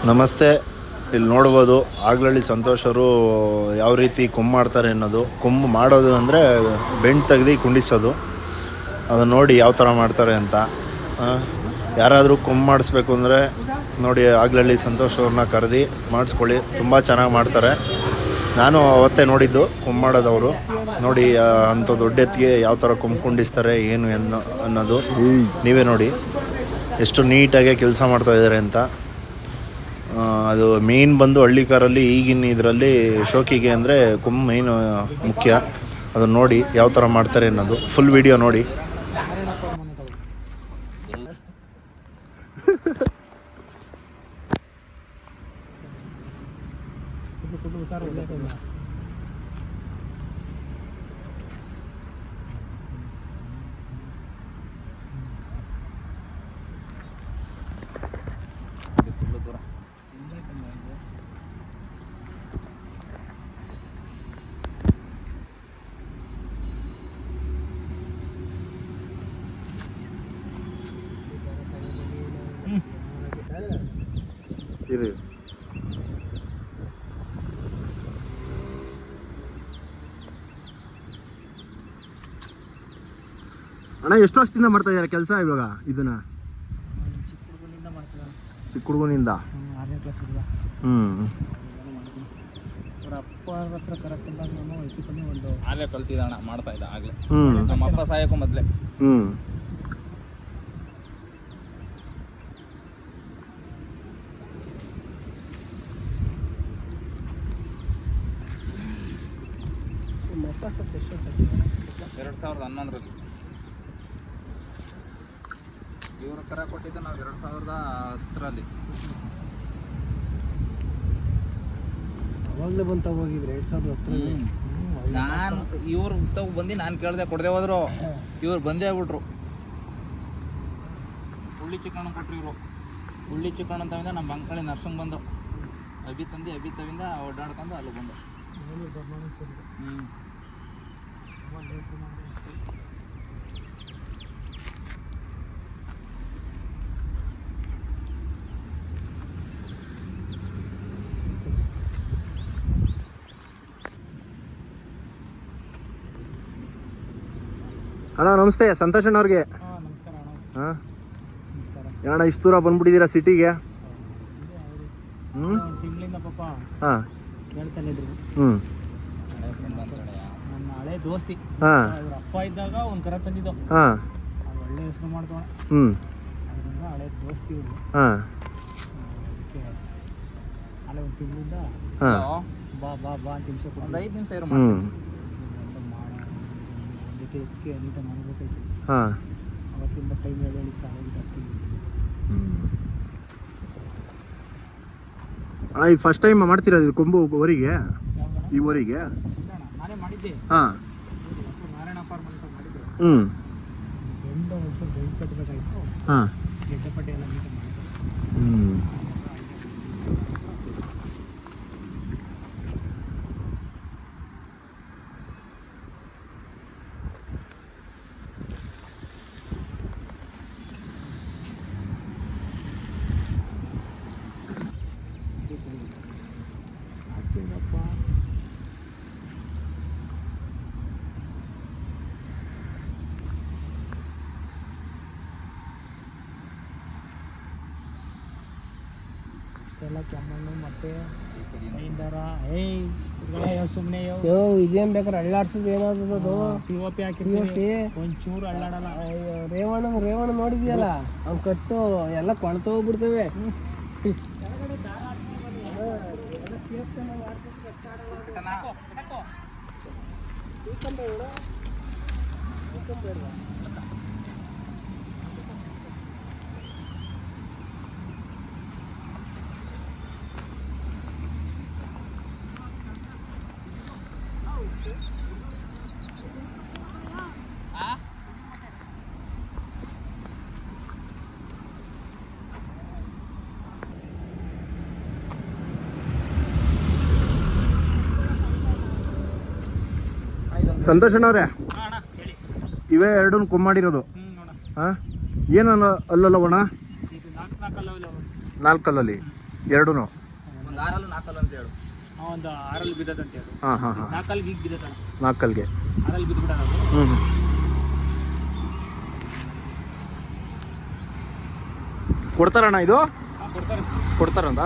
ನಮಸ್ತೆ. ಇಲ್ಲಿ ನೋಡ್ಬೋದು ಆಗ್ಲಳ್ಳಿ ಸಂತೋಷ್ ಅವರು ಯಾವ ರೀತಿ ಕೊಂಬು ಮಾಡ್ತಾರೆ ಅನ್ನೋದು. ಕೊಂಬು ಮಾಡೋದು ಅಂದರೆ ಬೆಂಡ್ ತೆಗ್ದು ಕುಂಡಿಸೋದು. ಅದನ್ನು ನೋಡಿ ಯಾವ ಥರ ಮಾಡ್ತಾರೆ ಅಂತ. ಯಾರಾದರೂ ಕೊಂಬು ಮಾಡಿಸ್ಬೇಕು ಅಂದರೆ ನೋಡಿ ಆಗ್ಲಳ್ಳಿ ಸಂತೋಷ್ ಅವ್ರನ್ನ ಕರೆದು ಮಾಡಿಸ್ಕೊಳ್ಳಿ. ತುಂಬ ಚೆನ್ನಾಗಿ ಮಾಡ್ತಾರೆ. ನಾನು ಅವತ್ತೇ ನೋಡಿದ್ದು ಕೊಂಬು ಮಾಡೋದವರು. ನೋಡಿ ಅಂಥ ದೊಡ್ಡ ಎತ್ತಿಗೆ ಯಾವ ಥರ ಕೊಂಬು ಕುಂಡಿಸ್ತಾರೆ ಏನು ಅನ್ನೋದು ನೀವೇ ನೋಡಿ ಎಷ್ಟು ನೀಟಾಗಿ ಕೆಲಸ ಮಾಡ್ತಾಯಿದ್ದಾರೆ ಅಂತ. ಅದು ಮೇಯ್ನ್ ಬಂದು ಹಳ್ಳಿ ಕಾರಲ್ಲಿ ಈಗಿನ ಇದರಲ್ಲಿ ಶೋಕಿಗೆ ಅಂದರೆ ಕೊಂಬು ಮೇಯ್ನ್ ಮುಖ್ಯ. ಅದನ್ನು ನೋಡಿ ಯಾವ ಥರ ಮಾಡ್ತಾರೆ ಅನ್ನೋದು ಫುಲ್ ವಿಡಿಯೋ ನೋಡಿ. ಇರಿ ಅಣ್ಣ, ಎಷ್ಟು ವರ್ಷದಿಂದ ಮಾಡ್ತಾ ಇದ್ದಾರೆ ಕೆಲಸ ಇವಾಗ ಇದನ್ನ? ಚಿಕ್ಕ ಹುಡುಗನಿಂದ. ಅಪ್ಪ ಹತ್ರ ಕರೆಕ್ಟಿಂದ ನಾನು ಹೆಚ್ಚು ಕಮ್ಮಿ ಒಂದು ಆಗಲೇ ಕಲ್ತಿದ್ದಣ್ಣ, ಮಾಡ್ತಾ ಇದ್ದ ಆಗಲೇ. ನಮ್ಮ ಅಪ್ಪ ಸಾಯಕ್ಕೂ ಮೊದಲೇ. ಅಪ್ಪ ಸ್ವಲ್ಪ ಎಷ್ಟು 2011ರಲ್ಲಿ ಇವರು ಕರ ಕೊಟ್ಟಿದ್ದು ನಾವು 2010ರಲ್ಲಿ. ಅವಾಗಲೇ ಬಂತ ಹೋಗಿದ್ರೆ 2010ರಲ್ಲಿ. ನಾನು ಇವ್ರು ಬಂದು ನಾನು ಕೇಳಿದೆ, ಕೊಡದೆ ಹೋದ್ರು. ಇವ್ರು ಬಂದೇ ಆಗ್ಬಿಟ್ರು. ಹುಳ್ಳಿ ಚಿಕನ್ ಕೊಟ್ಟರು ಇವರು. ಹುಳ್ಳಿ ಚಿಕನ್ ಅಂತವಿಂದ ನಮ್ಮ ಬಂಕಳಿ ನರ್ಸಂಗ್ ಬಂದು ಅಭಿತವಿಂದ ಓಡಾಡ್ಕೊಂಡು ಅಲ್ಲಿ ಬಂದು. ಅಣ್ಣ ನಮಸ್ತೆ, ಸಂತೋಷ್ ಅಣ್ಣ ಅವ್ರಿಗೆ. ನಮಸ್ಕಾರ ಅಣ್ಣ. ಹಾಂ ಅಣ್ಣ, ಇಷ್ಟು ದೂರ ಬಂದ್ಬಿಟ್ಟಿದ್ದೀರಾ ಸಿಟಿಗೆ? ತಿಂಗಳಿಂದ ಪಾಪ ಹಾಂ ಕೇಳ್ತಾನೆ ಇದ್ರು. ನನ್ನ ಹಳೆ ದೋಸ್ತಿ. ಅವ್ರ ಅಪ್ಪ ಇದ್ದಾಗ ಒಂದು ಕರ ತಂದಿದ್ದು. ಒಳ್ಳೆ ಹೆಸರು ಮಾಡ್ತೋಣ. ಅದರಿಂದ ಹಳೆ ದೋಸ್ತಿ ಇವ್ರು. ಅದಕ್ಕೆ ಹಳೆ ಒಂದು ತಿಂಗಳಿಂದ ಬಾ ಬಾ ಬಾ ಅಂತ ನಿಮಿಷ ಒಂದು 5 ನಿಮಿಷ ಇರೋ ಮಾಡಿ ಇದಕ್ಕೆ ನೀಟಾಗಿ ಮಾಡಬೇಕಾಯ್ತು. ಅವತ್ತಿಂದ ಟೈಮ್ ಹೇಳಿ ಸಾಕಾಗಿ. ಇದು ಫಸ್ಟ್ ಟೈಮ್ ಮಾಡ್ತಿರೋದು ಕೊಂಬು ಊರಿಗೆ? ಈ ಊರಿಗೆ ನಾನೇ ಮಾಡಿದ್ದೆ. ನಾರಾಯಣಪ್ಪ ಮಾಡಿದ್ದೆ. ಬೆಂಡ ಒಂಚೂರು ಬೆಂಡ್ ಕಟ್ಟಬೇಕಾಯ್ತು. ಗೆಡ್ಡೆಪಟ್ಟೆ ಎಲ್ಲ ನೀಟಾಗಿ ಮಾಡಿದ್ದೆ. ಎಲ್ಲ ಕೆಮ್ಮಣ್ಣು ಮತ್ತೆ ಸುಮ್ಮನೆ ಇದೇನ್ ಬೇಕಾದ್ರೆ ಅಳ್ಳಾಡ್ಸೋದು ಏನಾದ್ರು POP ಹಾಕಿ ಒಂಚೂರು ಅಳ್ಳಾಡಲ್ಲ. ರೇವಣ್ಣ ನೋಡಿದ್ಯಲ್ಲ, ಅವ್ನು ಕಟ್ಟು ಎಲ್ಲ ಕೊಳ್ತು ಹೋಗ್ಬಿಡ್ತೇವೆ. ಸಂತೋಷ್ ಅಣ್ಣವ್ರೆ, ಇವೇ ಎರಡನ್ನು ಕೊಂಬ್ ಮಾಡಿರೋದು. ಹಾಂ, ಏನು ಅಲ್ಲಲ್ಲ ಅಣ್ಣ? 4 ಕಲ್ಲಲ್ಲಿ ಎರಡೂ? ಒಂದು 6 ಅಂತ ಹೇಳು. ಒಂದು 6 ಬಿದ್ದದಂತ ಹೇಳು. ಹಾಂ ಹಾಂ ಹಾಂ 4 ಈಗ ಬಿದ್ದದ. 4 ಕಲ್ಗೆ 6 ಬಿದ್ದುಬಿಡ. ಹ್ಞೂ ಕೊಡ್ತಾರಣ್ಣ ಇದು? ಕೊಡ್ತಾರೆ. ಕೊಡ್ತಾರಂತ?